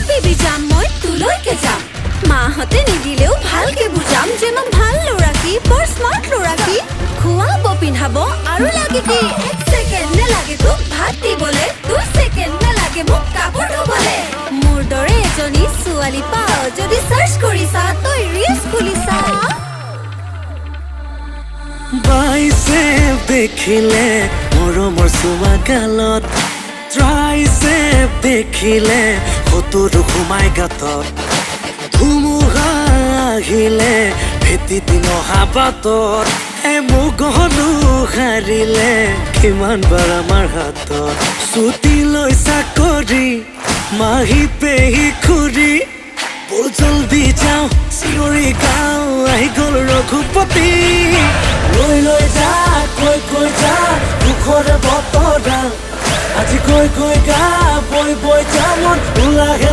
baby যাম মই তুলৈকে যাম মাহঁতে নিদিলেও ভালকে বুজাম যে মই ভাল ল'ৰা কি বৰ স্মাৰ্ট ল'ৰা কি খুৱাব পিন্ধাব আৰু লাগে কি এক ছেকেণ্ড নেলাগে তোক ভাত দিবলে 2 ছেকেণ্ড নেলাগে মোক কাপোৰ ধুবলে মোৰ দৰে এজনী ছোৱালী পাও যদি সাৰ্চ কৰিছা তই ৰিলছ খুলিছা বাইচেপ দেখিলে মৰমৰ চুমা গালত ট্ৰাইচেপ দেখিলে হতুৰ সোমাই গাতত ধুমুহা আহিলে ভেটি দিন অহা বাটত মুগহনো হাৰিলে কিমান বাৰ আমাৰ হাতত ছুটি লৈ চাকৰি মাহী পেহী খুৰী বল জলদি যাওঁ চিঞৰি গাওঁ আহি গ'ল ৰঘুপতি লৈ লৈ যা কৈ যা দুখৰে বতৰা আজি কৈ গা বৈ যা মন ওলাহে